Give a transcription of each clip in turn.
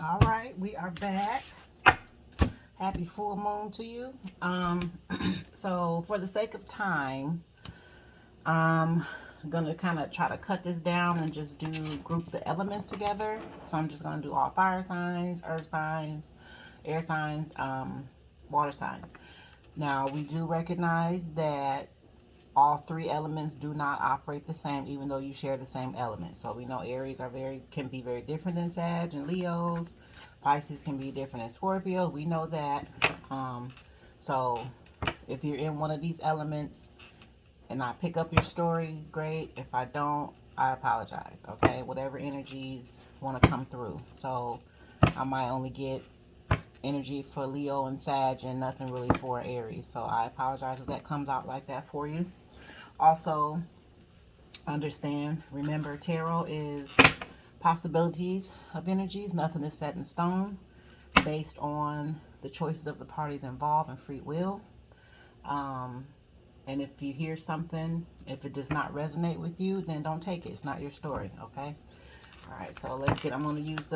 All right, we are back. Happy full moon to you. So for the sake of time, I'm gonna kind of try to cut this down and just group the elements together. So I'm just gonna do all fire signs, earth signs, air signs, water signs. Now we do recognize that all three elements do not operate the same, even though you share the same element. So we know Aries can be very different than Sag and Leos. Pisces can be different than Scorpio. We know that. So if you're in one of these elements and I pick up your story, great. If I don't, I apologize. Okay, whatever energies want to come through. So I might only get energy for Leo and Sag and nothing really for Aries. So I apologize if that comes out like that for you. Also, remember, tarot is possibilities of energies. Nothing is set in stone, based on the choices of the parties involved and free will. And if you hear something, if it does not resonate with you, then don't take it. It's not your story, okay? All right, so I'm going to use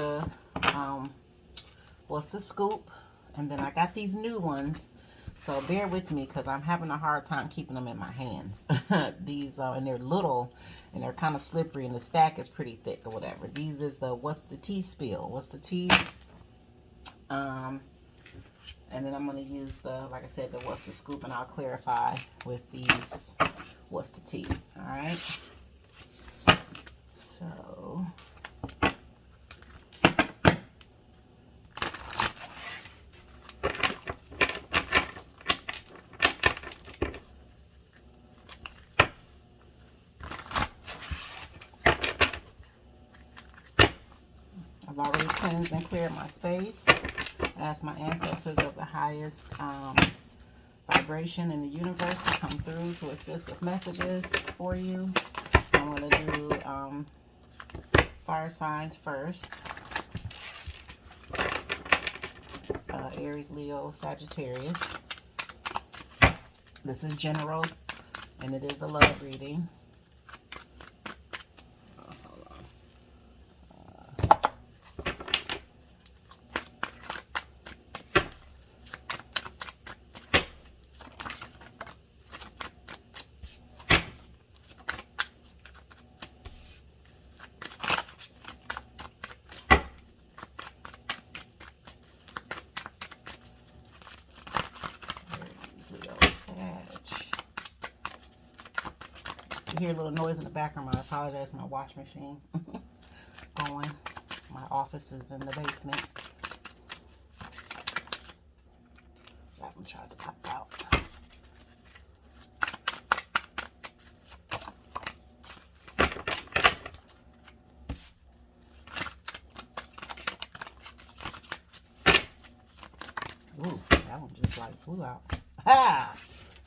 what's the scoop? And then I got these new ones. So bear with me because I'm having a hard time keeping them in my hands. These, and they're little and they're kind of slippery and the stack is pretty thick or whatever. These is the What's the Tea spill. What's the tea? And then I'm going to use like I said, the What's the Scoop, and I'll clarify with these What's the Tea. All right. So I've already cleansed and cleared my space. Ask my ancestors of the highest vibration in the universe to come through to assist with messages for you. So I'm going to do fire signs first. Aries, Leo, Sagittarius. This is general and it is a love reading. You hear a little noise in the background. I apologize. My wash machine going. My office is in the basement. That one tried to pop out. Ooh, that one just like flew out. Ha!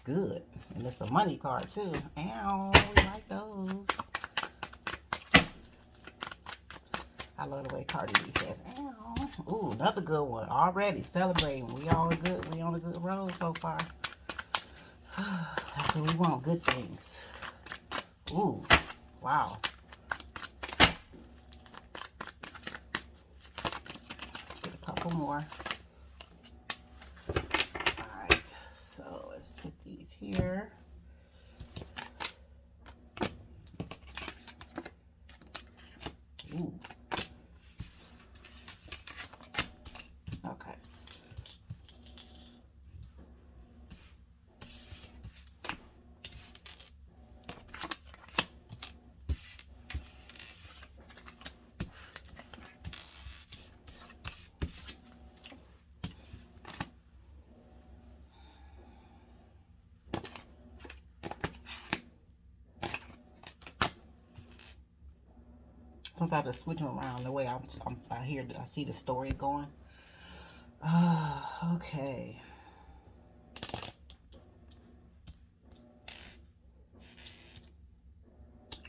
Good. And it's a money card too. Ow, we like those. I love the way Cardi B says, ow. Ooh, another good one. Already celebrating. We on a good road so far. That's what we want, good things. Ooh, wow. Let's get a couple more. Alright, so let's sit these here. Ooh. Okay. Sometimes I have to switch them around the way I see the story going. Okay.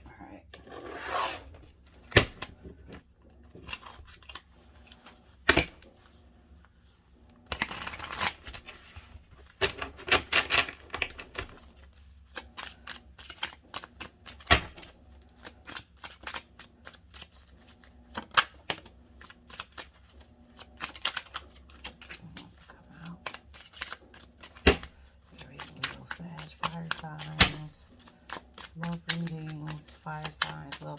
All right.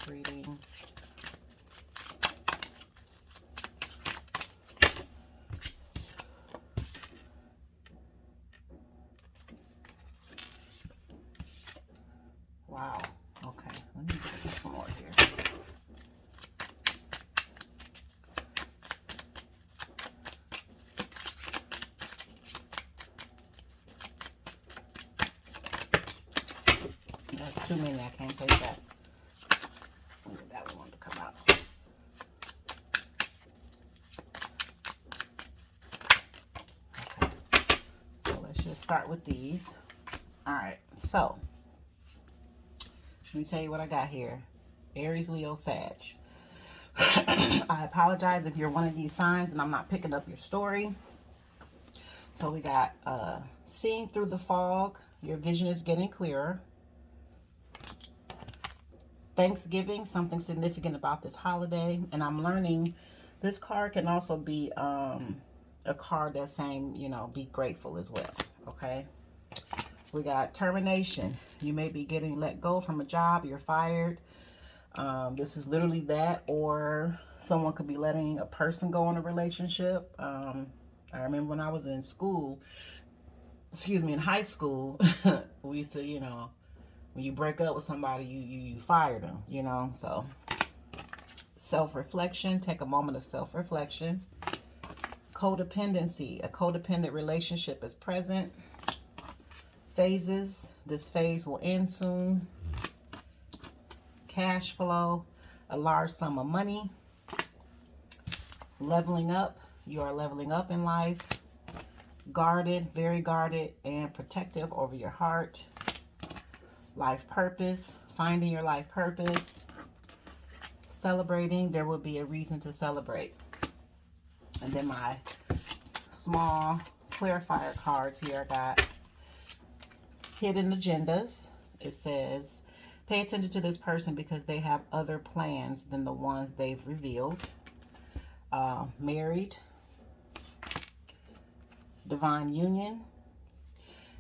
love readings. Wow. Okay. Let me get some more here. That's too many. I can't take that. That one wanted to come out. Okay. So let's just start with these. All right. So let me tell you what I got here. Aries, Leo, Sag. I apologize if you're one of these signs and I'm not picking up your story. So we got seeing through the fog. Your vision is getting clearer. Thanksgiving, something significant about this holiday. And I'm learning this card can also be a card that's saying, you know, be grateful as well. Okay. We got termination. You may be getting let go from a job. You're fired. This is literally that, or someone could be letting a person go in a relationship. I remember when I was in school, in high school, we used to, you know, when you break up with somebody, you fire them, you know. So self-reflection, take a moment of self-reflection. Codependency, a codependent relationship is present. Phases, this phase will end soon. Cash flow, a large sum of money. Leveling up, you are leveling up in life. Guarded, very guarded and protective over your heart. Life purpose, finding your life purpose. Celebrating, there will be a reason to celebrate. And then my small clarifier cards here, I got hidden agendas. It says, pay attention to this person because they have other plans than the ones they've revealed. Married. Divine union.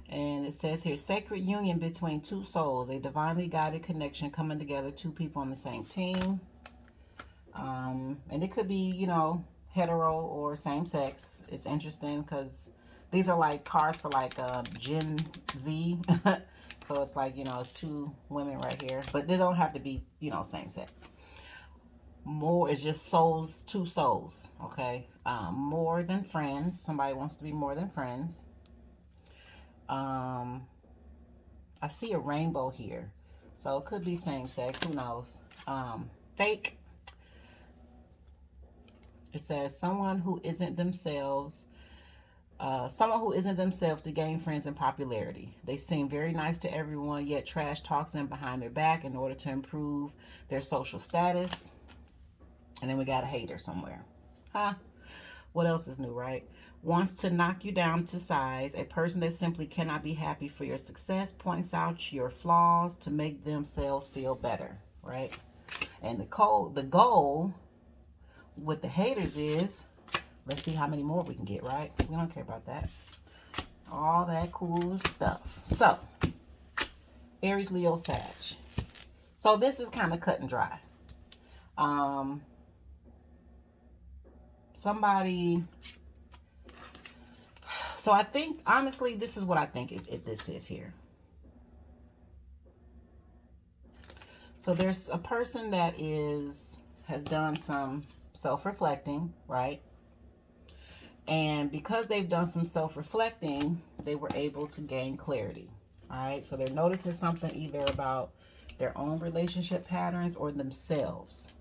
And it says here, sacred union between two souls. A divinely guided connection coming together, two people on the same team. And it could be, you know, hetero or same sex. It's interesting because these are like cards for like Gen Z. So it's like, you know, it's two women right here. But they don't have to be, you know, same sex. More is just souls, two souls. Okay. More than friends. Somebody wants to be more than friends. I see a rainbow here. So it could be same sex. Who knows? Fake. It says someone who isn't themselves. Someone who isn't themselves to gain friends and popularity. They seem very nice to everyone, yet trash talks them behind their back in order to improve their social status. And then we got a hater somewhere. Huh? What else is new, right? Wants to knock you down to size. A person that simply cannot be happy for your success, points out your flaws to make themselves feel better, right? And the goal with the haters is, let's see how many more we can get, right? We don't care about that. All that cool stuff. So, Aries, Leo, Sag. So this is kind of cut and dry. So I think, honestly, this is what I think this is here. So there's a person that has done some self-reflecting, right? And because they've done some self-reflecting, they were able to gain clarity. All right. So they're noticing something either about their own relationship patterns or themselves.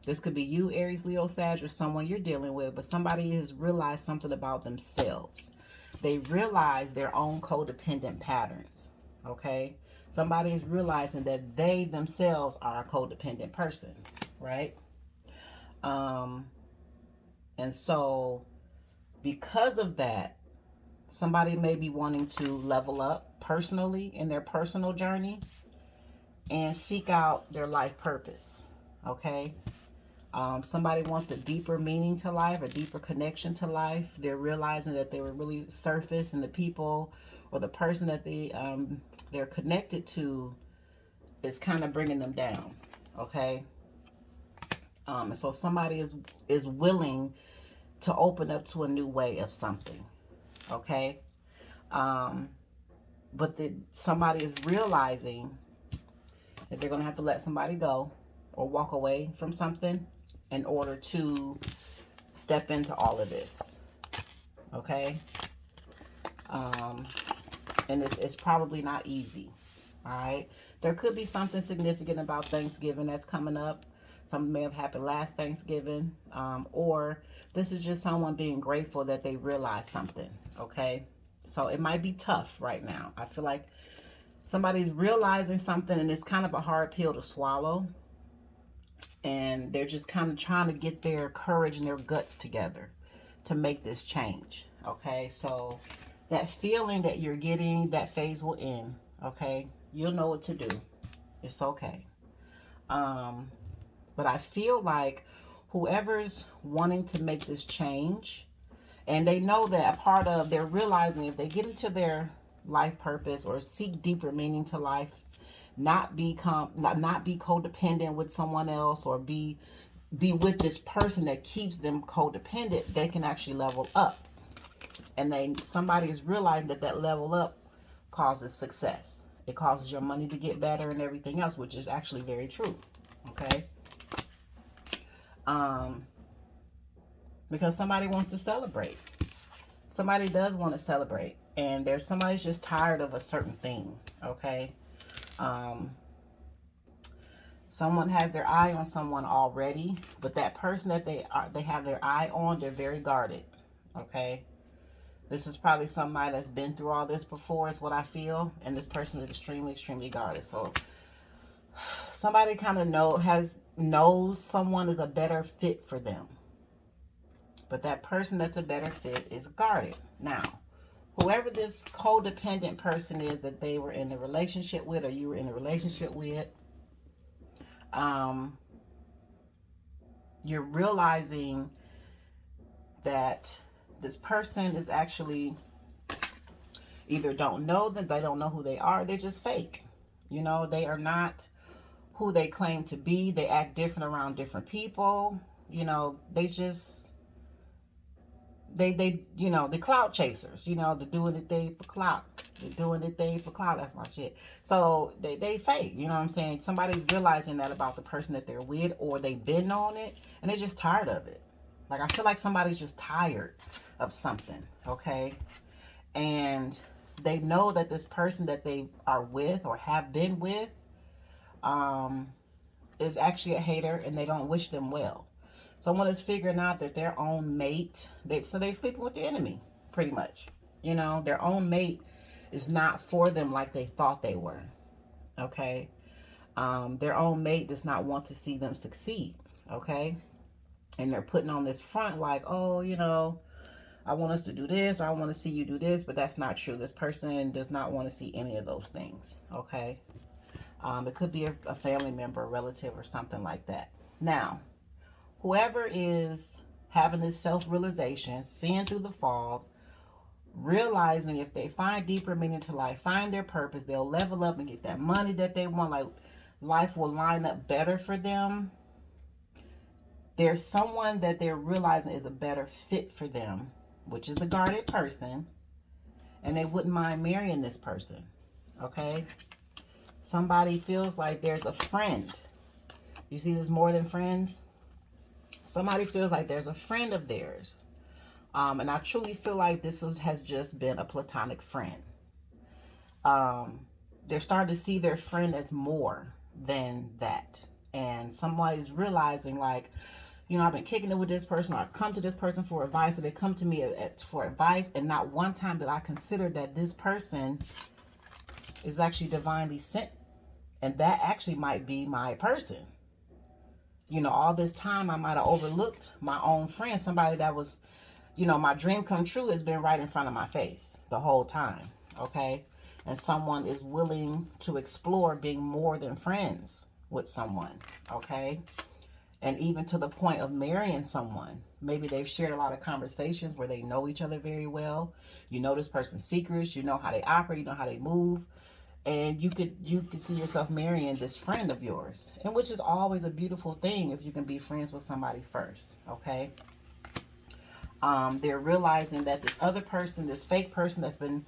This could be you, Aries, Leo, Sag, or someone you're dealing with, but somebody has realized something about themselves. They realize their own codependent patterns. Okay. Somebody is realizing that they themselves are a codependent person, right? And so because of that, somebody may be wanting to level up personally in their personal journey and seek out their life purpose. Okay. Somebody wants a deeper meaning to life, a deeper connection to life. They're realizing that they were really surface, and the people or the person that they're connected to is kind of bringing them down. Okay. So somebody is willing to open up to a new way of something. Okay. But somebody is realizing that they're going to have to let somebody go or walk away from something in order to step into all of this. Okay. And it's probably not easy. All right. There could be something significant about Thanksgiving that's coming up. Something may have happened last Thanksgiving. Or this is just someone being grateful that they realized something. Okay. So it might be tough right now. I feel like somebody's realizing something and it's kind of a hard pill to swallow. And they're just kind of trying to get their courage and their guts together to make this change. Okay. So that feeling that you're getting, that phase will end. Okay. You'll know what to do. It's okay. But I feel like whoever's wanting to make this change, and they know that a part of, they're realizing if they get into their life purpose or seek deeper meaning to life, not be codependent with someone else, or be with this person that keeps them codependent, they can actually level up. And somebody is realizing that level up causes success. It causes your money to get better and everything else, which is actually very true. Okay. Because somebody wants to celebrate. Somebody does want to celebrate. And somebody's just tired of a certain thing. Okay. Someone has their eye on someone already, but that person that they have their eye on, they're very guarded. Okay. This is probably somebody that's been through all this before, is what I feel. And this person is extremely, extremely guarded. So somebody kind of knows someone is a better fit for them. But that person that's a better fit is guarded. Now, whoever this codependent person is that they were in a relationship with, or you were in a relationship with, you're realizing that this person is actually either don't know them, they don't know who they are, they're just fake. You know, they are not who they claim to be. They act different around different people. You know, they clout chasers. You know, they're doing the thing for clout. They're doing the thing for clout. That's my shit. So they fake. You know what I'm saying? Somebody's realizing that about the person that they're with, or they've been on it and they're just tired of it. Like, I feel like somebody's just tired of something. Okay. And they know that this person that they are with or have been with is actually a hater, and they don't wish them well. Someone is figuring out that their own mate, they're sleeping with the enemy, pretty much. You know, their own mate is not for them like they thought they were. Okay. Their own mate does not want to see them succeed. Okay. And they're putting on this front like, oh, you know, I want us to do this, or I want to see you do this, but that's not true. This person does not want to see any of those things. Okay. It could be a family member, a relative, or something like that. Now, whoever is having this self-realization, seeing through the fog, realizing if they find deeper meaning to life, find their purpose, they'll level up and get that money that they want. Like, life will line up better for them. There's someone that they're realizing is a better fit for them, which is the guarded person, and they wouldn't mind marrying this person. Okay. Somebody feels like there's a friend. You see this more than friends? Somebody feels like there's a friend of theirs. And I truly feel like this has just been a platonic friend. They're starting to see their friend as more than that. And somebody's realizing, like, you know, I've been kicking it with this person, or I've come to this person for advice, or they come to me for advice, and not one time did I consider that this person is actually divinely sent, and that actually might be my person. You know, all this time I might have overlooked my own friend, somebody that was, you know, my dream come true has been right in front of my face the whole time. Okay. And someone is willing to explore being more than friends with someone. Okay. And even to the point of marrying someone. Maybe they've shared a lot of conversations where they know each other very well. You know this person's secrets. You know how they operate. You know how they move. and you could see yourself marrying this friend of yours, and which is always a beautiful thing if you can be friends with somebody first. Okay. They're realizing that this other person, this fake person that's been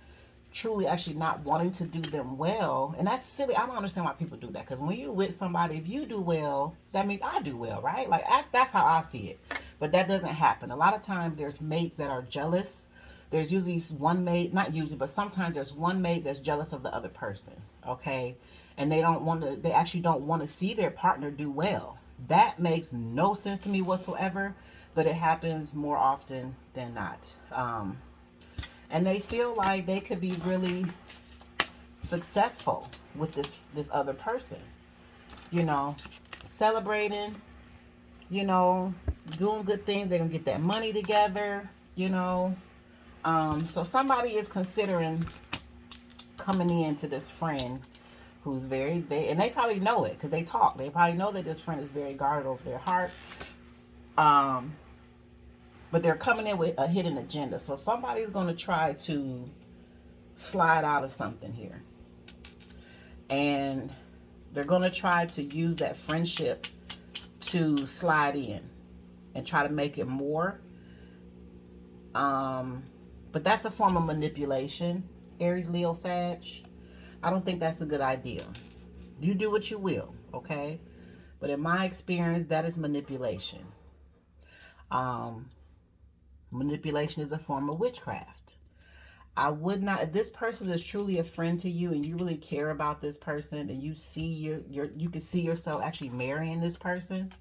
truly actually not wanting to do them well, and that's silly. I don't understand why people do that, because when you're with somebody, if you do well, that means I do well, right? Like that's how I see it. But that doesn't happen. A lot of times there's mates that are jealous. There's usually one mate, not usually, but sometimes there's one mate that's jealous of the other person. Okay. And they actually don't want to see their partner do well. That makes no sense to me whatsoever, but it happens more often than not. And they feel like they could be really successful with this other person, you know, celebrating, you know, doing good things. They're gonna get that money together, you know. So somebody is considering coming in to this friend who's and they probably know it because they talk. They probably know that this friend is very guarded over their heart. But they're coming in with a hidden agenda. So somebody's going to try to slide out of something here. And they're going to try to use that friendship to slide in and try to make it more. But that's a form of manipulation, Aries, Leo, Sag. I don't think that's a good idea. You do what you will, okay? But in my experience, that is manipulation. Manipulation is a form of witchcraft. I would not, if this person is truly a friend to you and you really care about this person and you see you can see yourself actually marrying this person,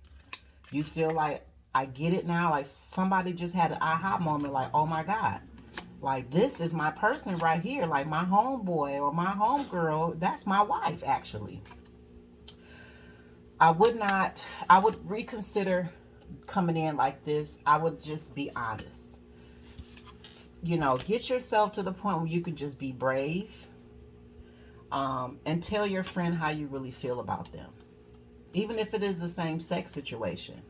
you feel like, I get it now, like somebody just had an aha moment, like, oh my God, like this is my person right here, like my homeboy or my homegirl, that's my wife actually. I would reconsider coming in like this. I would just be honest. You know, get yourself to the point where you can just be brave, and tell your friend how you really feel about them. Even if it is the same sex situation.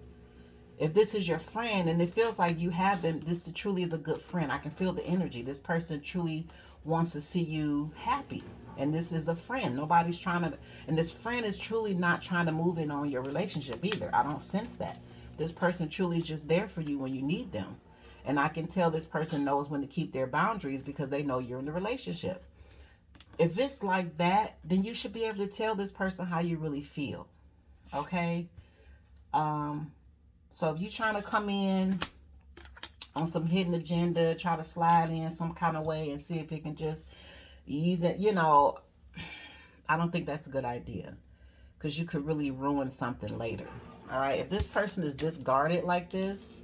If this is your friend and it feels like you have been, this truly is a good friend. I can feel the energy. This person truly wants to see you happy. And this is a friend. Nobody's trying to, and this friend is truly not trying to move in on your relationship either. I don't sense that. This person truly is just there for you when you need them. And I can tell this person knows when to keep their boundaries because they know you're in the relationship. If it's like that, then you should be able to tell this person how you really feel. Okay? So if you're trying to come in on some hidden agenda, try to slide in some kind of way and see if it can just ease it, you know, I don't think that's a good idea because you could really ruin something later. All right? If this person is this guarded like this,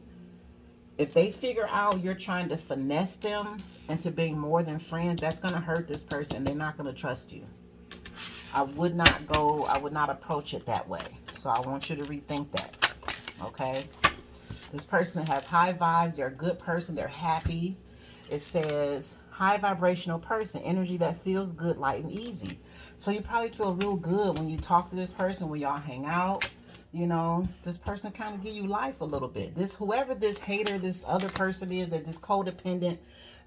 if they figure out you're trying to finesse them into being more than friends, that's going to hurt this person. They're not going to trust you. I would not approach it that way. So I want you to rethink that. Okay? This person has high vibes. They're a good person. They're happy. It says high vibrational person, energy that feels good, light, and easy. So you probably feel real good when you talk to this person, when y'all hang out. You know, this person kind of give you life a little bit. Whoever this hater, this other person is, that this codependent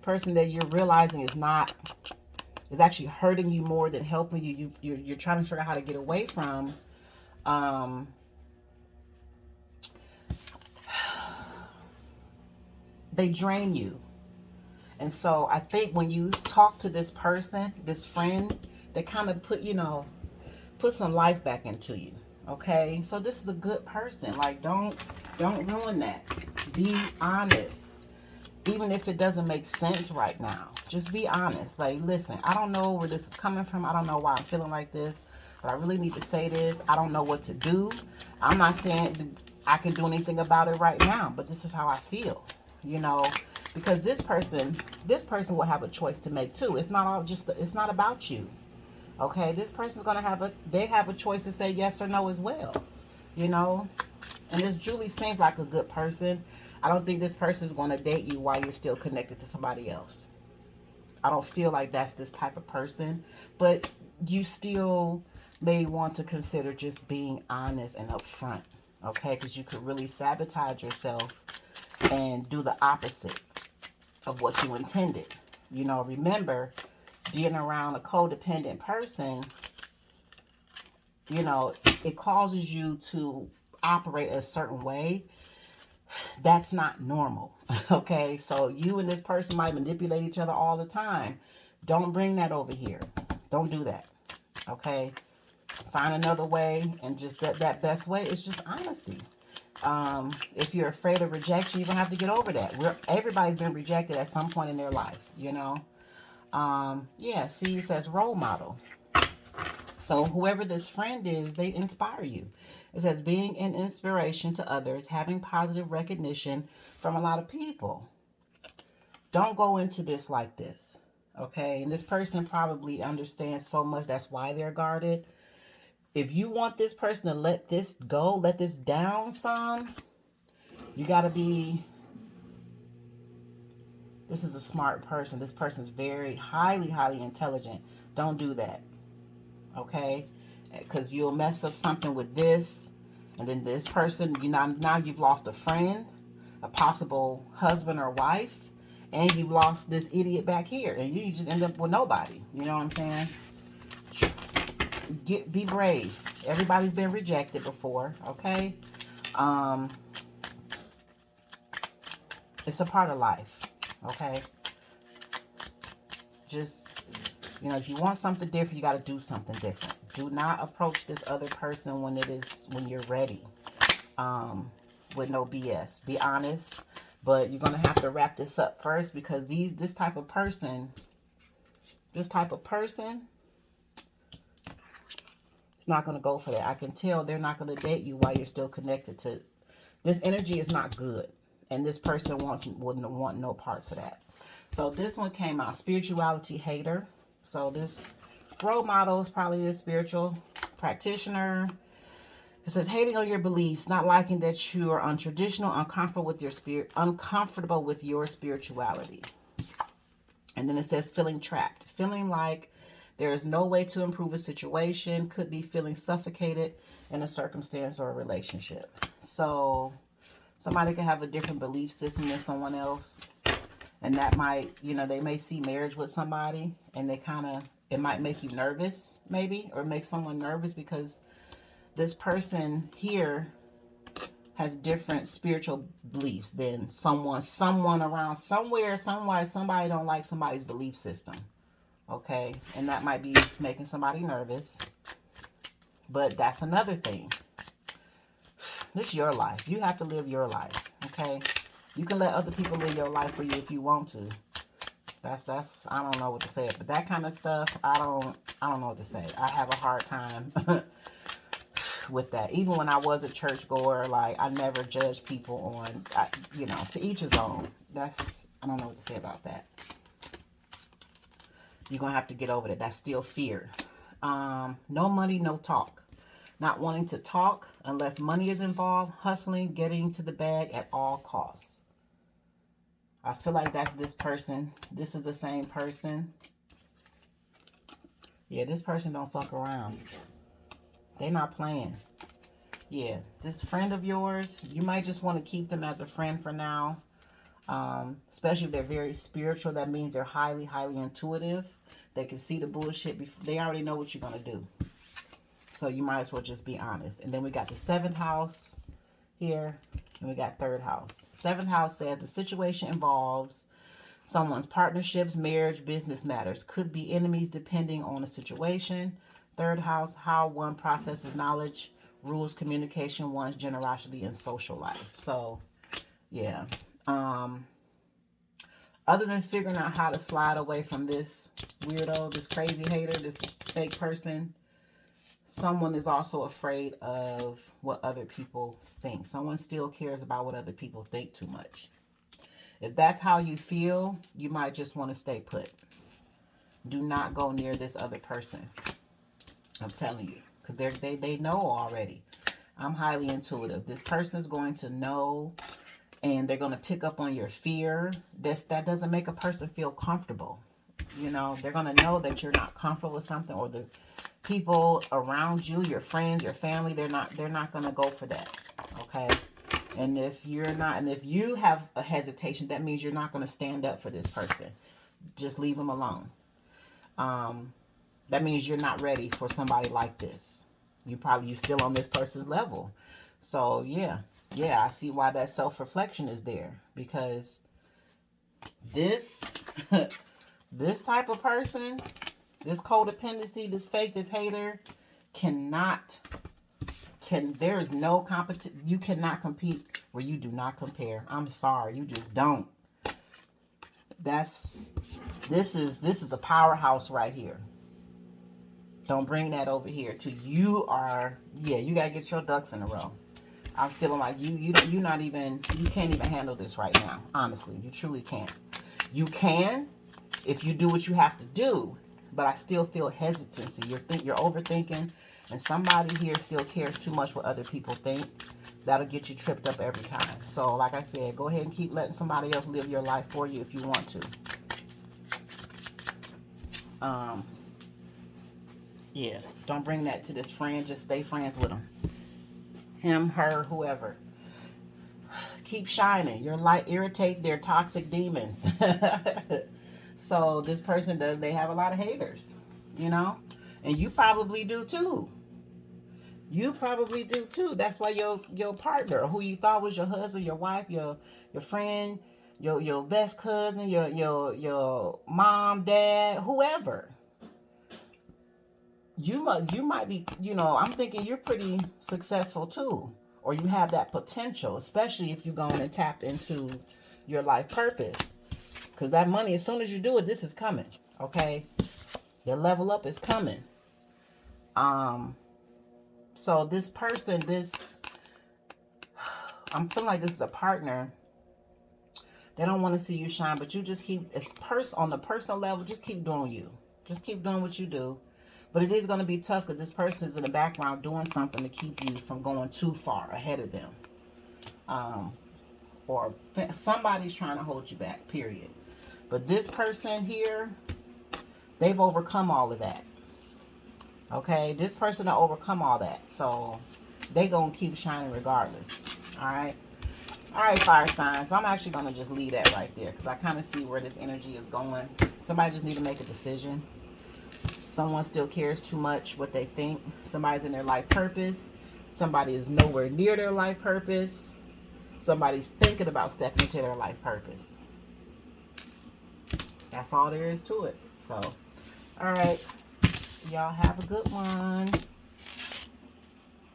person that you're realizing is actually hurting you more than helping you. You're trying to figure out how to get away from. They drain you. And so I think when you talk to this person, this friend, they kind of put some life back into you. Okay, so this is a good person. Like, don't ruin that. Be honest, even if it doesn't make sense right now. Just be honest. Like, listen, I don't know where this is coming from. I don't know why I'm feeling like this, but I really need to say this. I don't know what to do. I'm not saying I can do anything about it right now, but this is how I feel. You know, because this person will have a choice to make too. It's not about you. Okay, this person's gonna have a choice to say yes or no as well, you know. And this Julie seems like a good person. I don't think this person is gonna date you while you're still connected to somebody else. I don't feel like that's this type of person, but you still may want to consider just being honest and upfront, okay? Because you could really sabotage yourself and do the opposite of what you intended. You know, remember, being around a codependent person, you know, it causes you to operate a certain way. That's not normal. Okay, so you and this person might manipulate each other all the time. Don't bring that over here. Don't do that. Okay, find another way, and just that best way is just honesty. If you're afraid of rejection, you're gonna have to get over that. Everybody's been rejected at some point in their life, you know. Yeah, see, it says role model. So whoever this friend is, they inspire you. It says being an inspiration to others, having positive recognition from a lot of people. Don't go into this like this. Okay, and this person probably understands so much, that's why they're guarded. If you want this person to let this go, let this down some, you got to be, this is a smart person. This person's very highly intelligent. Don't do that. Okay? Because you'll mess up something with this. And then this person, now you've lost a friend, a possible husband or wife. And you've lost this idiot back here. And you just end up with nobody. You know what I'm saying? Be brave. Everybody's been rejected before. Okay? It's a part of life. Okay? Just, you know, if you want something different, you got to do something different. Do not approach this other person when you're ready. With no BS. Be honest. But you're going to have to wrap this up first, because this type of person, it's not going to go for that. I can tell they're not going to date you while you're still connected to, this energy is not good. And this person wouldn't want no parts of that. So this one came out, spirituality hater. So this role model is probably a spiritual practitioner. It says hating on your beliefs, not liking that you are untraditional, uncomfortable with your spirituality. And then it says feeling trapped, feeling like there is no way to improve a situation, could be feeling suffocated in a circumstance or a relationship. So somebody could have a different belief system than someone else. And that might, you know, they may see marriage with somebody and it might make you nervous maybe, or make someone nervous because this person here has different spiritual beliefs than someone around somewhere, somebody don't like somebody's belief system. Okay. And that might be making somebody nervous, but that's another thing. This is your life. You have to live your life. Okay. You can let other people live your life for you if you want to. That's I don't know what to say, but that kind of stuff, I don't know what to say. I have a hard time with that. Even when I was a churchgoer, like, I never judged people on, you know, to each his own. I don't know what to say about that. You're going to have to get over that. That's still fear. No money, no talk. Not wanting to talk unless money is involved. Hustling, getting to the bag at all costs. I feel like that's this person. This is the same person. Yeah, this person don't fuck around. They're not playing. Yeah, this friend of yours, you might just want to keep them as a friend for now. Especially if they're very spiritual. That means they're highly intuitive. They can see the bullshit before. They already know what you're going to do. So you might as well just be honest. And then we got the 7th house here. And we got 3rd house. 7th house says the situation involves someone's partnerships, marriage, business matters. Could be enemies depending on the situation. 3rd house, how one processes knowledge, rules, communication, one's generosity, and social life. So, yeah. Other than figuring out how to slide away from this weirdo, this crazy hater, this fake person, someone is also afraid of what other people think. Someone still cares about what other people think too much. If that's how you feel, you might just want to stay put. Do not go near this other person. I'm telling you. Because they know already. I'm highly intuitive. This person is going to know, and they're going to pick up on your fear. That doesn't make a person feel comfortable. You know, they're going to know that you're not comfortable with something, or the people around you, your friends, your family, they're not going to go for that. Okay? And if you have a hesitation, that means you're not going to stand up for this person. Just leave them alone. that means you're not ready for somebody like this. You're still on this person's level. So yeah, I see why that self-reflection is there, because this this type of person, this codependency, this fake, this hater there is no competition. You cannot compete where you do not compare. I'm sorry, you just don't. This is a powerhouse right here. Don't bring that over here to you. You gotta get your ducks in a row. I'm feeling like you can't even handle this right now. Honestly, you truly can't. You can if you do what you have to do, but I still feel hesitancy. You're overthinking, and somebody here still cares too much what other people think. That'll get you tripped up every time. So, like I said, go ahead and keep letting somebody else live your life for you if you want to. Yeah, don't bring that to this friend. Just stay friends with them. Him, her, whoever. Keep shining. Your light irritates their toxic demons. So this person they have a lot of haters, and you probably do too. That's why your partner, who you thought was your husband, your wife, your friend, your best cousin, your mom, dad, whoever. You might be, I'm thinking you're pretty successful too, or you have that potential, especially if you're going and tap into your life purpose, because that money, as soon as you do it, this is coming. Okay, the level up is coming. So this person, I'm feeling like this is a partner. They don't want to see you shine, but you just keep, on the personal level, just keep doing you. Just keep doing what you do. But it is going to be tough because this person is in the background doing something to keep you from going too far ahead of them. Or somebody's trying to hold you back, period. But this person here, they've overcome all of that. Okay? This person will overcome all that. So they going to keep shining regardless. Alright? Alright, fire signs. I'm actually going to just leave that right there because I kind of see where this energy is going. Somebody just need to make a decision. Someone still cares too much what they think. Somebody's in their life purpose. Somebody is nowhere near their life purpose. Somebody's thinking about stepping into their life purpose. That's all there is to it. So, all right. Y'all have a good one.